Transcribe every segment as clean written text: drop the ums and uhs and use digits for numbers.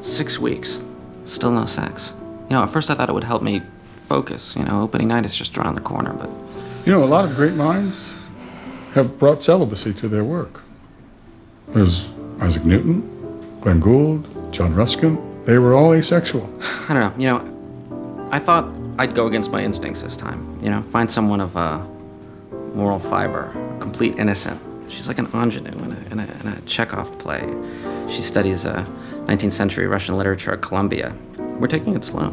6 weeks. Still no sex. At first I thought it would help me focus. Opening night is just around the corner, but... A lot of great minds have brought celibacy to their work. There's Isaac Newton, Glenn Gould, John Ruskin. They were all asexual. I don't know. I thought I'd go against my instincts this time. Find someone of moral fiber, complete innocent. She's like an ingenue in a Chekhov play. She studies 19th century Russian literature at Columbia. We're taking it slow.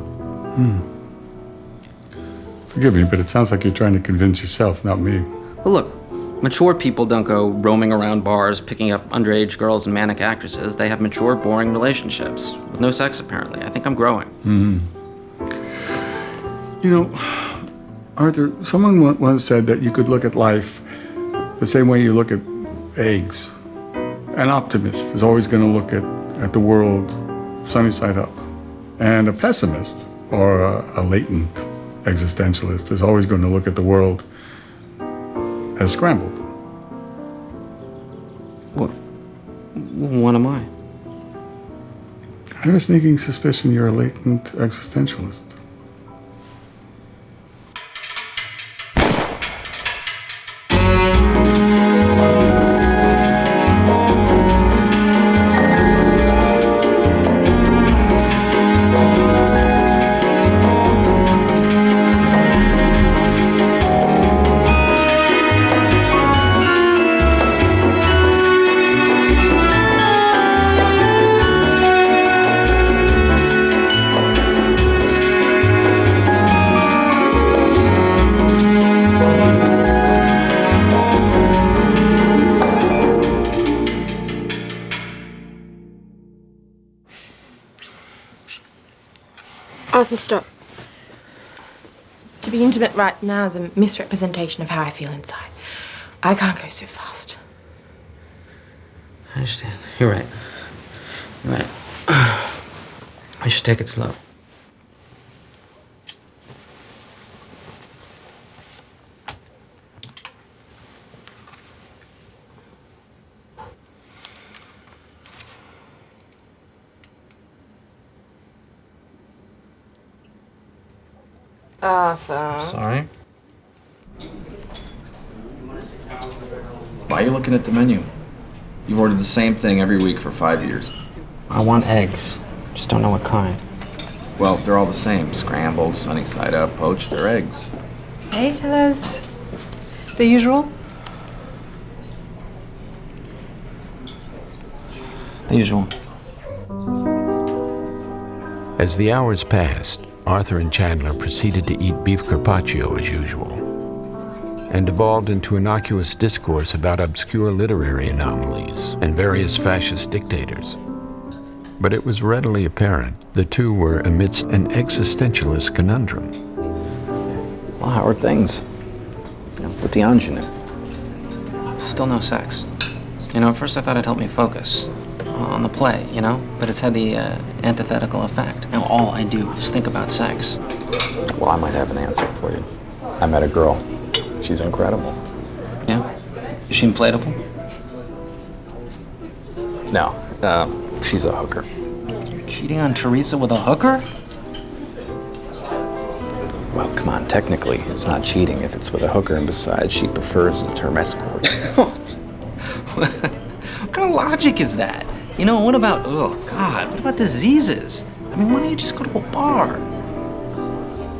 Forgive me, but it sounds like you're trying to convince yourself, not me. Well, look, mature people don't go roaming around bars picking up underage girls and manic actresses. They have mature, boring relationships with no sex, apparently. I think I'm growing. Arthur, someone once said that you could look at life the same way you look at eggs. An optimist is always going to look at the world sunny side up. And a pessimist, or a latent existentialist, is always going to look at the world as scrambled. What am I? I have a sneaking suspicion you're a latent existentialist. Arthur, stop. To be intimate right now is a misrepresentation of how I feel inside. I can't go so fast. I understand. You're right. I should take it slow. Arthur. Sorry? Why are you looking at the menu? You've ordered the same thing every week for 5 years. I want eggs. Just don't know what kind. Well, they're all the same. Scrambled, sunny side up, poached, they're eggs. Hey, fellas. The usual? The usual. As the hours passed, Arthur and Chandler proceeded to eat beef carpaccio as usual, and devolved into innocuous discourse about obscure literary anomalies and various fascist dictators. But it was readily apparent the two were amidst an existentialist conundrum. Well, how are things? With the ingenue? Still no sex. At first I thought it'd help me focus on the play, but it's had the antithetical effect. Now all I do is think about sex. Well, I might have an answer for you. I met a girl. She's incredible. Yeah? Is she inflatable? No, she's a hooker. You're cheating on Teresa with a hooker? Well, come on, technically, it's not cheating if it's with a hooker, and besides, she prefers the term escort. What kind of logic is that? What about, what about diseases? Why don't you just go to a bar?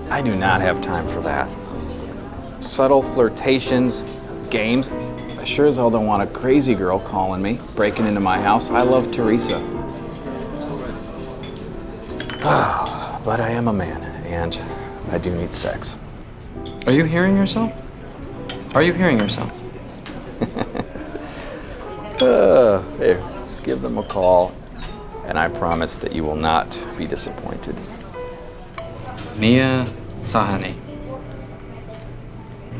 I do not have time for that. Subtle flirtations, games. I sure as hell don't want a crazy girl calling me, breaking into my house. I love Teresa. But I am a man, and I do need sex. Are you hearing yourself? Here, just give them a call, and I promise that you will not be disappointed. Mia Sahani.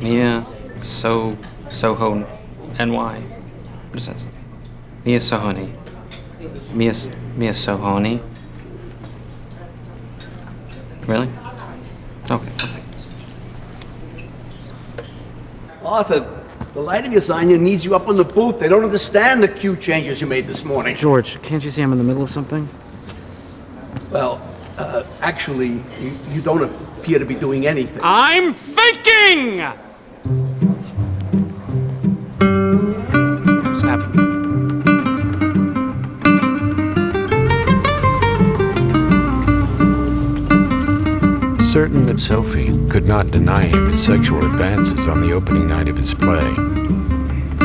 Mia Soho NY. What is this? Mia Sohoni. Mia Sohoni. Really? Okay, I'll take it. Arthur, the lighting designer needs you up on the booth. They don't understand the cue changes you made this morning. George, can't you see I'm in the middle of something? Well, actually, you don't appear to be doing anything. I'm thinking! Snap. Certain that Sophie could not deny him his sexual advances on the opening night of his play,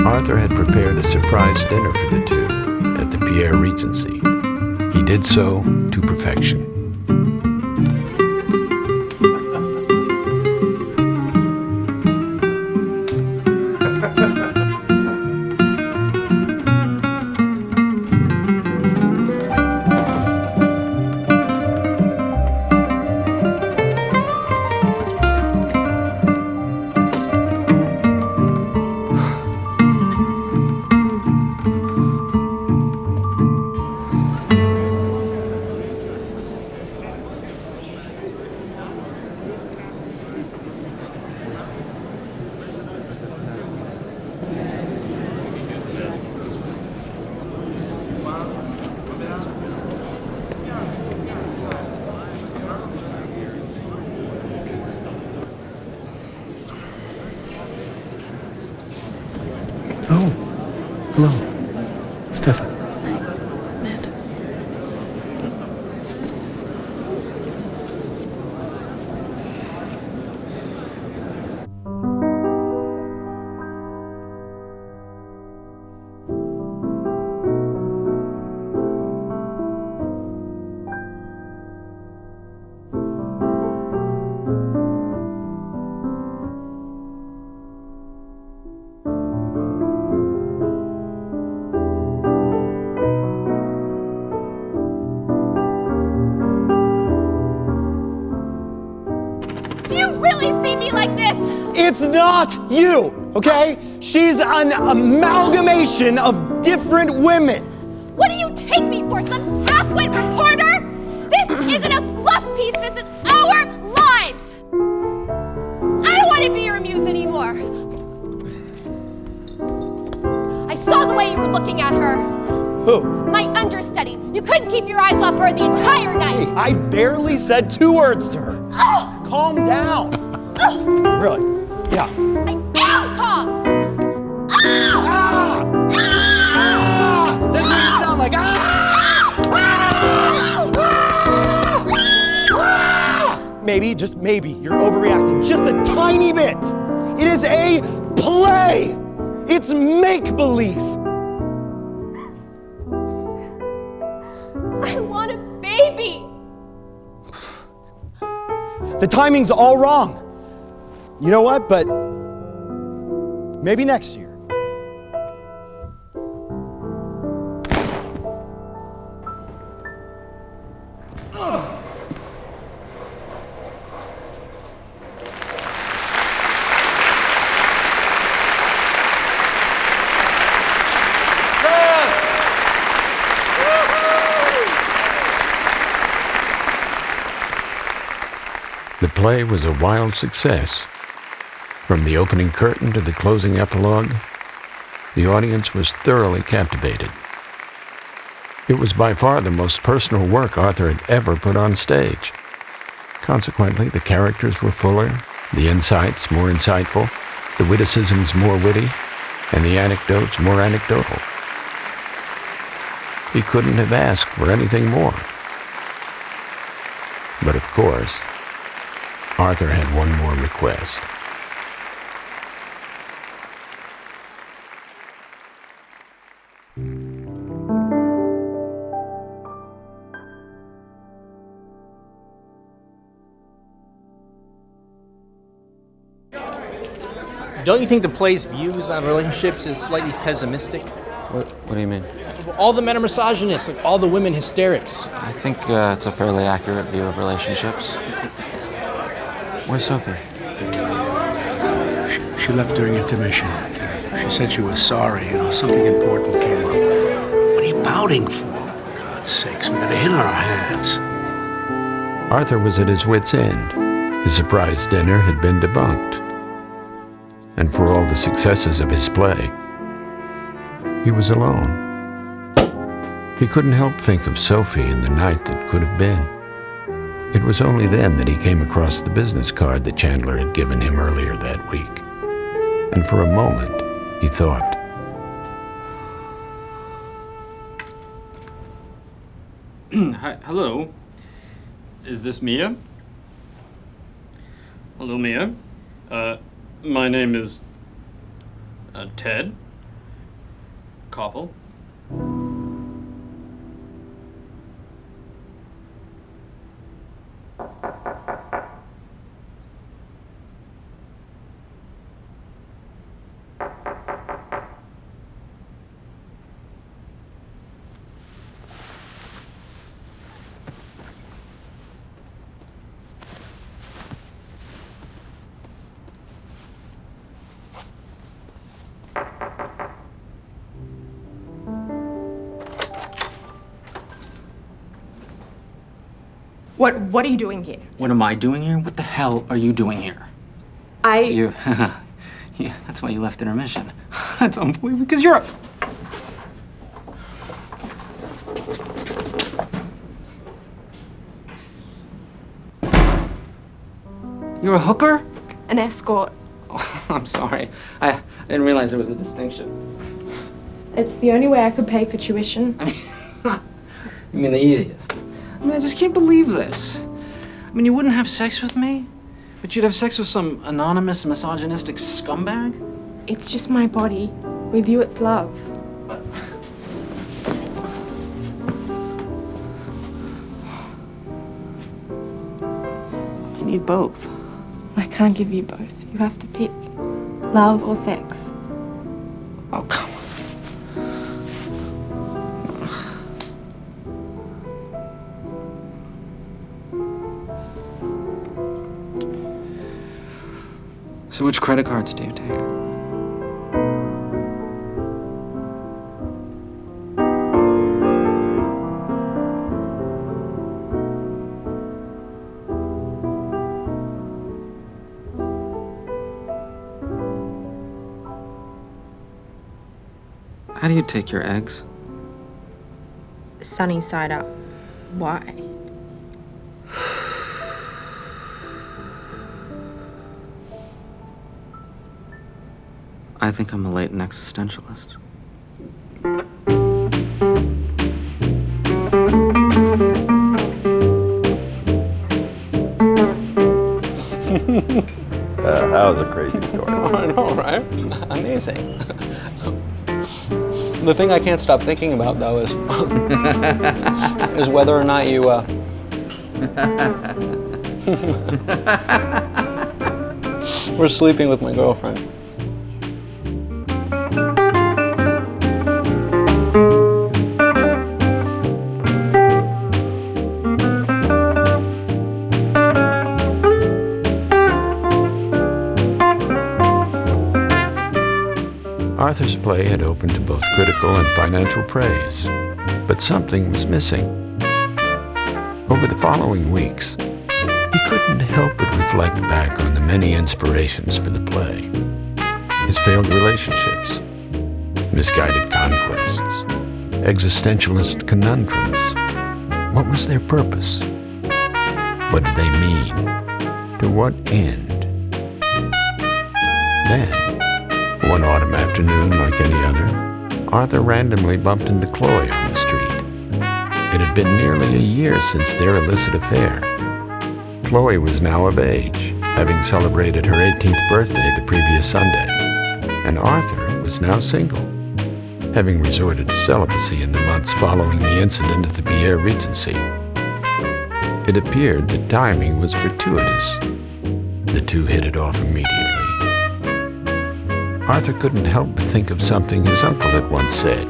Arthur had prepared a surprise dinner for the two at the Pierre Regency. He did so to perfection. Oh, hello, Stefan. Matt. Do you really see me like this? It's not you, okay? She's an amalgamation of different women. What do you take me for, some half-wit reporter? This isn't a fluff piece, this is our lives! I don't want to be your muse anymore. I saw the way you were looking at her. Who? My understudy. You couldn't keep your eyes off her the entire night. I barely said 2 words to her. Oh, Calm down. Really? Yeah. I am calm! Ah! Ah! That's what you sound like. Ah! Maybe, just maybe, you're overreacting just a tiny bit. It is a play. It's make-believe. I want a baby! The timing's all wrong. You know what? But maybe next year. The play was a wild success. From the opening curtain to the closing epilogue, the audience was thoroughly captivated. It was by far the most personal work Arthur had ever put on stage. Consequently, the characters were fuller, the insights more insightful, the witticisms more witty, and the anecdotes more anecdotal. He couldn't have asked for anything more. But of course, Arthur had one more request. Don't you think the play's views on relationships is slightly pessimistic? What do you mean? All the men are misogynists, like all the women hysterics. I think it's a fairly accurate view of relationships. Where's Sophie? She left during intermission. She said she was sorry, something important came up. What are you pouting for? For God's sakes, we got a hit on our hands. Arthur was at his wit's end. His surprise dinner had been debunked. And for all the successes of his play, he was alone. He couldn't help think of Sophie and the night that could have been. It was only then that he came across the business card that Chandler had given him earlier that week. And for a moment, he thought, Hi, hello. Is this Mia? Hello, Mia. My name is Ted Koppel. What are you doing here? What am I doing here? What the hell are you doing here? You, yeah, that's why you left intermission. That's unbelievable, because you're a... You're a hooker? An escort. Oh, I'm sorry. I didn't realize there was a distinction. It's the only way I could pay for tuition. You mean the easiest? I mean, I just can't believe this. I mean, you wouldn't have sex with me, but you'd have sex with some anonymous, misogynistic scumbag? It's just my body. With you, it's love. I need both. I can't give you both. You have to pick. Love or sex. Oh, come on. So which credit cards do you take? How do you take your eggs? Sunny side up. Why? I think I'm a latent existentialist. That was a crazy story. I know, right? Amazing. The thing I can't stop thinking about, though, is is whether or not you were sleeping with my girlfriend. Arthur's play had opened to both critical and financial praise, but something was missing. Over the following weeks, he couldn't help but reflect back on the many inspirations for the play. His failed relationships, misguided conquests, existentialist conundrums. What was their purpose? What did they mean? To what end? Then, one autumn afternoon, like any other, Arthur randomly bumped into Chloe on the street. It had been nearly a year since their illicit affair. Chloe was now of age, having celebrated her 18th birthday the previous Sunday, and Arthur was now single, having resorted to celibacy in the months following the incident at the Pierre Regency. It appeared that timing was fortuitous. The two hit it off immediately. Arthur couldn't help but think of something his uncle had once said.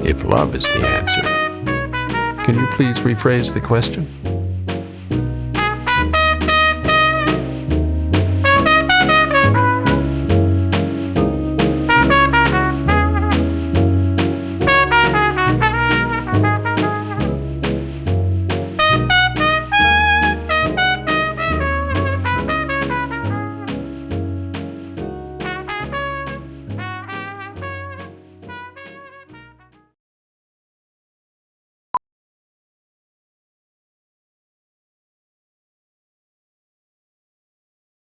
If love is the answer, can you please rephrase the question?